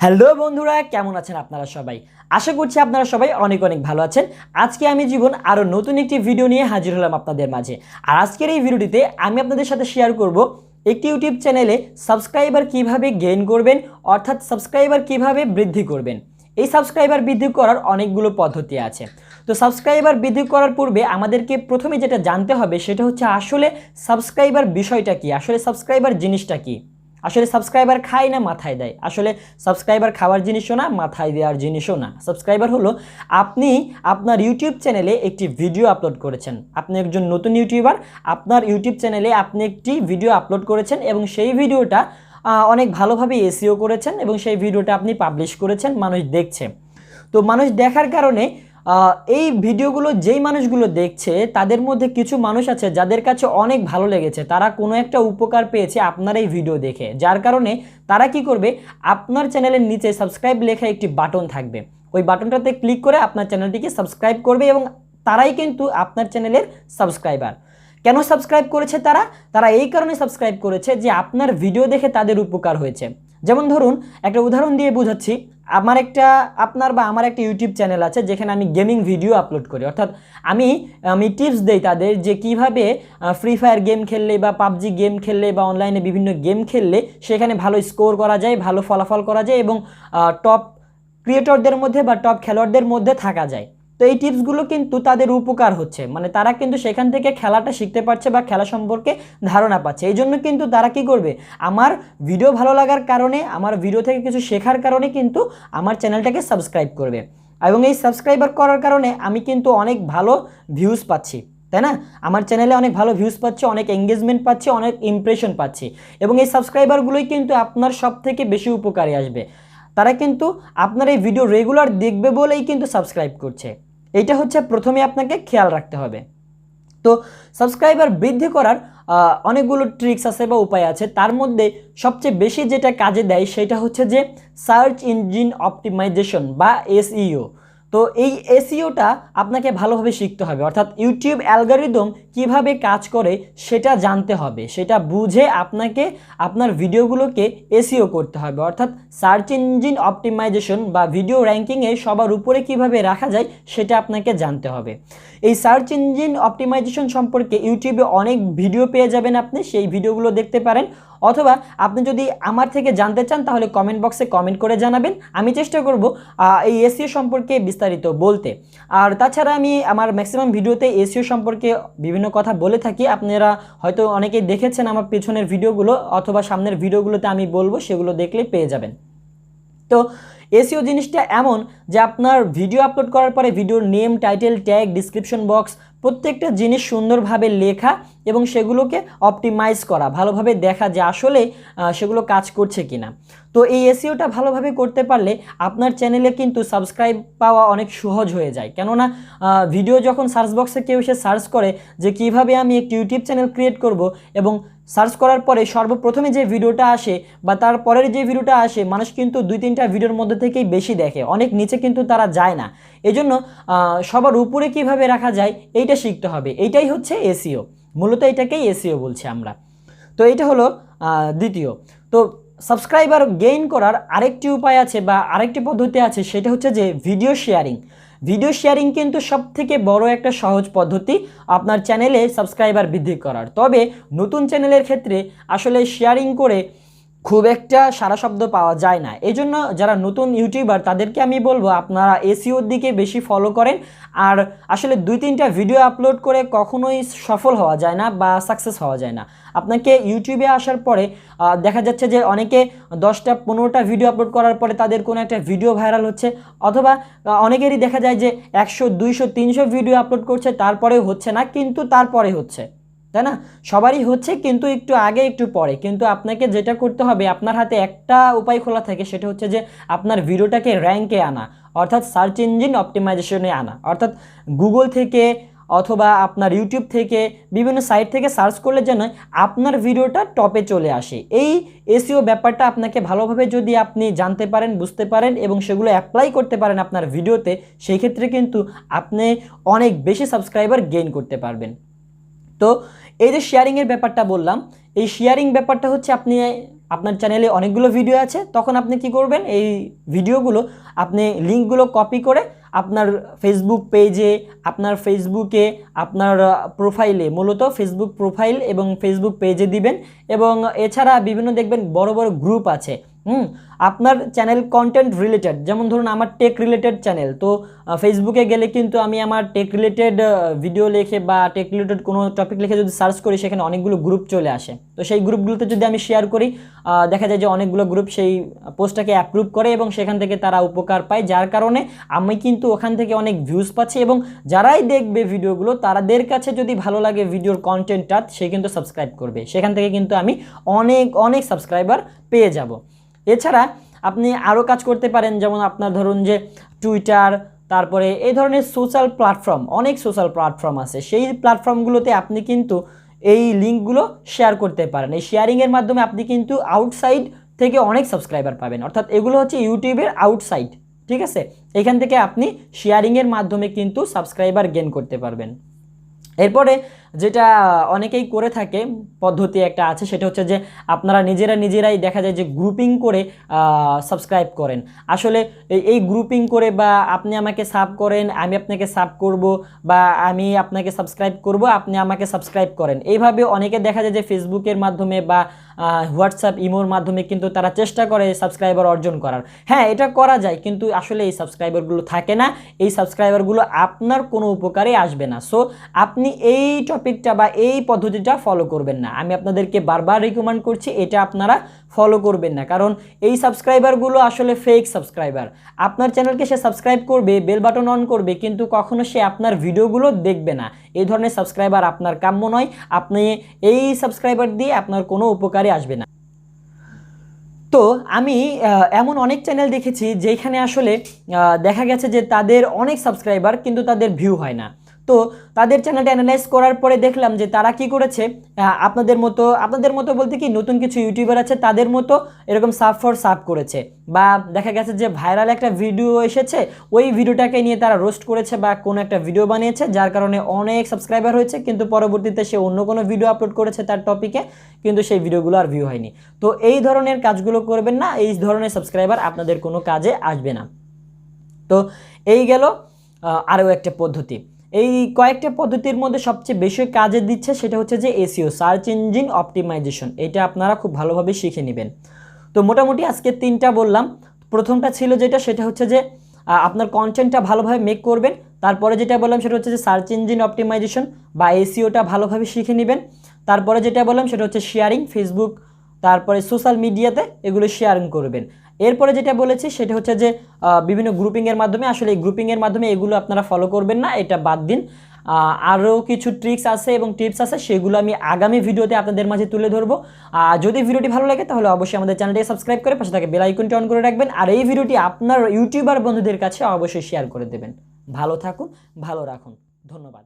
Hello বন্ধুরা, কেমন আছেন আপনারা সবাই? আশা করছি আপনারা সবাই অনেক অনেক ভালো আছেন। আজকে আমি জীবন আরও নতুন একটি ভিডিও নিয়ে হাজির হলাম আপনাদের মাঝে। আর আজকের এই ভিডিওটিতে আমি আপনাদের সাথে শেয়ার করব একটি ইউটিউব চ্যানেলে সাবস্ক্রাইবার কিভাবে গেইন করবেন, অর্থাৎ সাবস্ক্রাইবার কিভাবে বৃদ্ধি করবেন। এই সাবস্ক্রাইবার বৃদ্ধি করার অনেকগুলো পদ্ধতি আছে। তো সাবস্ক্রাইবার বৃদ্ধি করার পূর্বে আমাদেরকে প্রথমে যেটা জানতে হবে সেটা হচ্ছে আসলে সাবস্ক্রাইবার বিষয়টা কি, আসলে সাবস্ক্রাইবার জিনিসটা কি। আসলে সাবস্ক্রাইবার খায় না মাথায় দেয়? আসলে সাবস্ক্রাইবার খাওয়ার জিনিসও না, মাথায় দেওয়ার জিনিসও না। সাবস্ক্রাইবার হলো আপনি আপনার ইউটিউব চ্যানেলে একটি ভিডিও আপলোড করেছেন। আপনি একজন নতুন ইউটিউবার, আপনার ইউটিউব চ্যানেলে আপনি একটি ভিডিও আপলোড করেছেন এবং সেই ভিডিওটা অনেক ভালোভাবে এসইও করেছেন এবং সেই ভিডিওটা আপনি পাবলিশ করেছেন, মানুষ দেখছে। তো মানুষ দেখার কারণে এই ভিডিওগুলো যেই মানুষগুলো দেখছে তাদের মধ্যে কিছু মানুষ আছে যাদের কাছে অনেক ভালো লেগেছে, তারা কোনো একটা উপকার পেয়েছে আপনার এই ভিডিও দেখে, যার কারণে তারা কি করবে, আপনার চ্যানেলের নিচে সাবস্ক্রাইব লেখা একটি বাটন থাকবে, ওই বাটনটাতে ক্লিক করে আপনার চ্যানেলটিকে সাবস্ক্রাইব করবে এবং তারাই কিন্তু আপনার চ্যানেলের সাবস্ক্রাইবার। কেন সাবস্ক্রাইব করেছে তারা? তারা এই কারণে সাবস্ক্রাইব করেছে যে আপনার ভিডিও দেখে তাদের উপকার হয়েছে। যেমন ধরুন, একটা উদাহরণ দিয়ে বোঝাচ্ছি। আমার একটা ইউটিউব চ্যানেল আছে যেখানে আমি গেমিং ভিডিও আপলোড করি, অর্থাৎ আমি টিপস দেই তাদের যে কিভাবে ফ্রি ফায়ার গেম খেললে বা পাবজি গেম খেললে বা অনলাইনে বিভিন্ন গেম খেললে সেখানে ভালো স্কোর করা যায়, ভালো ফলাফল করা যায় এবং টপ ক্রিয়েটরদের মধ্যে বা টপ খেলোয়াড়দের মধ্যে থাকা যায়। তো এই টিপসগুলো কিন্তু তাদের উপকার হচ্ছে, মানে তারা কিন্তু সেখান থেকে খেলাটা শিখতে পারছে বা খেলা সম্পর্কে ধারণা পাচ্ছে। এই জন্য কিন্তু তারা কি করবে, আমার ভিডিও ভালো লাগার কারণে, আমার ভিডিও থেকে কিছু শেখার কারণে কিন্তু আমার চ্যানেলটাকে সাবস্ক্রাইব করবে। এবং এই সাবস্ক্রাইবার করার কারণে আমি কিন্তু অনেক ভালো ভিউজ পাচ্ছি, তাই না? আমার চ্যানেলে অনেক ভালো ভিউজ পাচ্ছি, অনেক এঙ্গেজমেন্ট পাচ্ছি, অনেক ইমপ্রেশন পাচ্ছি এবং এই সাবস্ক্রাইবারগুলোই কিন্তু আপনার সব থেকে বেশি উপকারে আসবে। তারা কিন্তু আপনার এই ভিডিও রেগুলার দেখবে বলেই কিন্তু সাবস্ক্রাইব করছে। এইটা হচ্ছে প্রথমে আপনাকে খেয়াল রাখতে হবে। তো সাবস্ক্রাইবার বৃদ্ধি করার অনেকগুলো ট্রিক্স আছে বা উপায় আছে, তার মধ্যে সবচেয়ে বেশি যেটা কাজে দেয় সেটা হচ্ছে যে সার্চ ইঞ্জিন অপটিমাইজেশন বা এসইও। তো এই এসইওটা আপনাকে ভালোভাবে শিখতে হবে, অর্থাৎ ইউটিউব অ্যালগরিদম কিভাবে কাজ করে সেটা জানতে হবে, সেটা বুঝে আপনাকে আপনার ভিডিওগুলোকে এসইও করতে হবে, অর্থাৎ সার্চ ইঞ্জিন অপটিমাইজেশন বা ভিডিও র্যাঙ্কিংয়ে সবার উপরে কিভাবে রাখা যায় সেটা আপনাকে জানতে হবে। এই সার্চ ইঞ্জিন অপটিমাইজেশন সম্পর্কে ইউটিউবে অনেক ভিডিও পেয়ে যাবেন, আপনি সেই ভিডিওগুলো দেখতে পারেন, অথবা আপনি যদি আমার থেকে জানতে চান তাহলে কমেন্ট বক্সে কমেন্ট করে জানাবেন, আমি চেষ্টা করব এই এসইও সম্পর্কে বিস্তারিত বলতে। আর তাছাড়া আমি আমার ম্যাক্সিমাম ভিডিওতে এসইও সম্পর্কে বিভিন্ন কথা বলে থাকি, আপনারা হয়তো অনেকেই দেখেছেন আমার পেছনের ভিডিওগুলো, অথবা সামনের ভিডিওগুলোতে আমি বলবো, সেগুলো দেখলে পেয়ে যাবেন। তো এসইও জিনিসটা এমন যে আপনার ভিডিও আপলোড করার পরে ভিডিওর name, title, tag, description box প্রত্যেকটা জিনিস সুন্দরভাবে লেখা এবং সেগুলোকে অপটিমাইজ করা, ভালোভাবে দেখা যে আসলে সেগুলো কাজ করছে কিনা। তো এই এসইওটা ভালোভাবে করতে পারলে আপনার চ্যানেলে কিন্তু সাবস্ক্রাইব পাওয়া অনেক সহজ হয়ে যায়। কেননা ভিডিও যখন সার্চ বক্সে কেউ এসে সার্চ করে যে কিভাবে আমি একটি ইউটিউব চ্যানেল ক্রিয়েট করব, এবং সার্চ করার পরে সর্বপ্রথমে যে ভিডিওটা আসে বা তার পরের যে ভিডিওটা আসে, মানুষ কিন্তু 2-3টা ভিডিওর মধ্যে থেকেই বেশি দেখে, অনেক নিচে কিন্তু তারা যায় না। এজন্য সবার উপরে কিভাবে রাখা যায় এইটা শিখতে হবে, এইটাই হচ্ছে এসইও, মূলত এটাকেই এসইও বলছি আমরা। তো এটা হলো দ্বিতীয়। তো সাবস্ক্রাইবার গেইন করার আরেকটি উপায় আছে বা আরেকটি পদ্ধতি আছে, সেটা হচ্ছে যে ভিডিও শেয়ারিং। ভিডিও শেয়ারিং কিন্তু সবথেকে বড় একটা সহজ পদ্ধতি আপনার চ্যানেলে সাবস্ক্রাইবার বৃদ্ধি করার। তবে নতুন চ্যানেলের ক্ষেত্রে আসলে শেয়ারিং করে খুব একটা সারা শব্দ পাওয়া যায় না। এই জন্য যারা নতুন ইউটিউবার তাদেরকে আমি বলবো আপনারা এসইওর দিকে বেশি ফলো করেন। আর আসলে 2-3টা ভিডিও আপলোড করে কখনোই সফল হওয়া যায় না বা সাকসেস হওয়া যায় না। আপনাকে ইউটিউবে আসার পরে দেখা যাচ্ছে যে অনেকে 10টা-15টা ভিডিও আপলোড করার পরে তাদের কোনো একটা ভিডিও ভাইরাল হচ্ছে, অথবা অনেকেরই দেখা যায় যে 100, 200, 300 ভিডিও আপলোড করছে তারপরেও হচ্ছে না, কিন্তু তারপরে হচ্ছে, তাই না? সবারই হচ্ছে, কিন্তু একটু আগে একটু পরে। কিন্তু আপনাকে যেটা করতে হবে, আপনার হাতে একটা উপায় খোলা থাকে, সেটা হচ্ছে যে আপনার ভিডিওটাকে র্যাঙ্কে আনা, অর্থাৎ সার্চ ইঞ্জিন অপটিমাইজেশনে আনা, অর্থাৎ গুগল থেকে অথবা আপনার ইউটিউব থেকে বিভিন্ন সাইট থেকে সার্চ করলে যেন আপনার ভিডিওটা টপে চলে আসে। এই এসইও ব্যাপারটা আপনাকে ভালোভাবে যদি আপনি জানতে পারেন, বুঝতে পারেন এবং সেগুলো অ্যাপ্লাই করতে পারেন আপনার ভিডিওতে, সেই ক্ষেত্রে কিন্তু আপনি অনেক বেশি সাবস্ক্রাইবার গেইন করতে পারবেন। তো এই যে শেয়ারিংয়ের ব্যাপারটা বললাম, এই শেয়ারিং ব্যাপারটা হচ্ছে আপনি আপনার চ্যানেলে অনেকগুলো ভিডিও আছে, তখন আপনি কি করবেন, এই ভিডিওগুলো আপনি লিঙ্কগুলো কপি করে আপনার ফেসবুক পেজে, আপনার ফেসবুকে, আপনার প্রোফাইলে, মূলত ফেসবুক প্রোফাইল এবং ফেসবুক পেজে দিবেন। এবং এছাড়া বিভিন্ন দেখবেন বড় বড় গ্রুপ আছে, আপনার চ্যানেল কন্টেন্ট রিলেটেড, যেমন ধরুন আমার টেক রিলেটেড চ্যানেল, তো ফেসবুকে গেলে কিন্তু আমি আমার টেক রিলেটেড ভিডিও লিখে বা টেক রিলেটেড কোনো টপিক লিখে যদি সার্চ করি, সেখানে অনেকগুলো গ্রুপ চলে আসে। তো সেই গ্রুপগুলোতে যদি আমি শেয়ার করি, দেখা যায় যে অনেকগুলো গ্রুপ সেই পোস্টটাকে অ্যাপ্রুভ করে এবং সেখান থেকে তারা উপকার পায়, যার কারণে আমি কিন্তু ওখান থেকে অনেক ভিউজ পাচ্ছি। এবং যারাই দেখবে ভিডিওগুলো, তাদের কাছে যদি ভালো লাগে ভিডিওর কন্টেন্টটা, সে কিন্তু সাবস্ক্রাইব করবে, সেখান থেকে কিন্তু আমি অনেক অনেক সাবস্ক্রাইবার পেয়ে যাব। এছাড়া আপনি আরও কাজ করতে পারেন, যেমন আপনার ধরুন যে টুইটার, তারপরে এই ধরনের সোশ্যাল প্ল্যাটফর্ম, অনেক সোশ্যাল প্ল্যাটফর্ম আছে, সেই প্ল্যাটফর্মগুলোতে আপনি কিন্তু এই লিঙ্কগুলো শেয়ার করতে পারেন। এই শেয়ারিংয়ের মাধ্যমে আপনি কিন্তু আউটসাইড থেকে অনেক সাবস্ক্রাইবার পাবেন, অর্থাৎ এগুলো হচ্ছে ইউটিউবের আউটসাইড, ঠিক আছে। এখান থেকে আপনি শেয়ারিংয়ের মাধ্যমে কিন্তু সাবস্ক্রাইবার গেইন করতে পারবেন। এরপরে যেটা অনেকেই করে থাকে, পদ্ধতি একটা আছে, সেটা হচ্ছে যে আপনারা নিজেরাই দেখা যায় যে গ্রুপিং করে সাবস্ক্রাইব করেন। আসলে এই গ্রুপিং করে, বা আপনি আমাকে সাব করেন, আমি আপনাকে সাব করব, বা আমি আপনাকে সাবস্ক্রাইব করব, আপনি আমাকে সাবস্ক্রাইব করেন, এইভাবে অনেকে দেখা যায় যে ফেসবুকের মাধ্যমে বা হোয়াটসঅ্যাপ, ইমোর মাধ্যমে কিন্তু তারা চেষ্টা করে সাবস্ক্রাইবার অর্জন করার। হ্যাঁ, এটা করা যায়, কিন্তু আসলে এই সাবস্ক্রাইবারগুলো থাকে না, এই সাবস্ক্রাইবারগুলো আপনার কোনো উপকারে আসবে না। সো আপনি এই টপিকটা বা এই পদ্ধতিটা ফলো করবেন না, আমি আপনাদেরকে বারবার রিকমেন্ড করছি, এটা আপনারা ফলো করবেন না, কারণ এই সাবস্ক্রাইবারগুলো আসলে ফেক সাবস্ক্রাইবার। আপনার চ্যানেলকে সে সাবস্ক্রাইব করবে, বেল বাটন অন করবে, কিন্তু কখনো সে আপনার ভিডিওগুলো দেখবে না। এই ধরনের সাবস্ক্রাইবার আপনার কাম্য নয়, আপনি এই সাবস্ক্রাইবার দিয়ে আপনার কোনো উপকারে আসবে না। তো আমি এমন অনেক চ্যানেল দেখেছি যেখানে আসলে দেখা গেছে যে তাদের অনেক সাবস্ক্রাইবার, কিন্তু তাদের ভিউ হয় না। তো তাদের চ্যানেলটা অ্যানালাইজ করার পরে দেখলাম যে তারা কি করেছে, আপনাদের মতো বলতে কি, নতুন কিছু ইউটিউবার আছে তাদের মতো এরকম সাব ফর সাব করেছে, বা দেখা গেছে যে ভাইরাল একটা ভিডিও এসেছে, ওই ভিডিওটাকে নিয়ে তারা রোস্ট করেছে বা কোনো একটা ভিডিও বানিয়েছে, যার কারণে অনেক সাবস্ক্রাইবার হয়েছে, কিন্তু পরবর্তীতে সে অন্য কোনো ভিডিও আপলোড করেছে তার টপিকে, কিন্তু সেই ভিডিওগুলো আর ভিউ হয়নি। তো এই ধরনের কাজগুলো করবেন না, এই ধরনের সাবস্ক্রাইবার আপনাদের কোনো কাজে আসবে না। তো এই গেল আরও একটা পদ্ধতি। এই কয়েকটা পদ্ধতির মধ্যে সবচেয়ে বেশি কাজে দিচ্ছে সেটা হচ্ছে যে এসইও, সার্চ ইঞ্জিন অপটিমাইজেশন। এটা আপনারা খুব ভালোভাবে শিখে নেবেন। তো মোটামুটি আজকে 3টা বললাম। প্রথমটা ছিল যেটা, সেটা হচ্ছে যে আপনার কন্টেন্টটা ভালোভাবে মেক করবেন। তারপরে যেটা বললাম সেটা হচ্ছে যে সার্চ ইঞ্জিন অপটিমাইজেশন বা এসইওটা ভালোভাবে শিখে নেবেন। তারপরে যেটা বললাম সেটা হচ্ছে শেয়ারিং, ফেসবুক, তারপরে সোশ্যাল মিডিয়াতে এগুলো শেয়ারিং করবেন। এরপরে যেটা বলেছি সেটা হচ্ছে যে বিভিন্ন গ্রুপিংয়ের মাধ্যমে, আসলে এই গ্রুপিংয়ের মাধ্যমে এগুলো আপনারা ফলো করবেন না, এটা বাদ দিন। আরও কিছু ট্রিক্স আছে এবং টিপস আছে, সেগুলো আমি আগামী ভিডিওতে আপনাদের মাঝে তুলে ধরবো। যদি ভিডিওটি ভালো লাগে তাহলে অবশ্যই আমাদের চ্যানেলটিকে সাবস্ক্রাইব করে পাশে থাকে বেল আইকনটি অন করে রাখবেন, আর এই ভিডিওটি আপনার ইউটিউবার বন্ধুদের কাছে অবশ্যই শেয়ার করে দেবেন। ভালো থাকুন, ভালো রাখুন, ধন্যবাদ।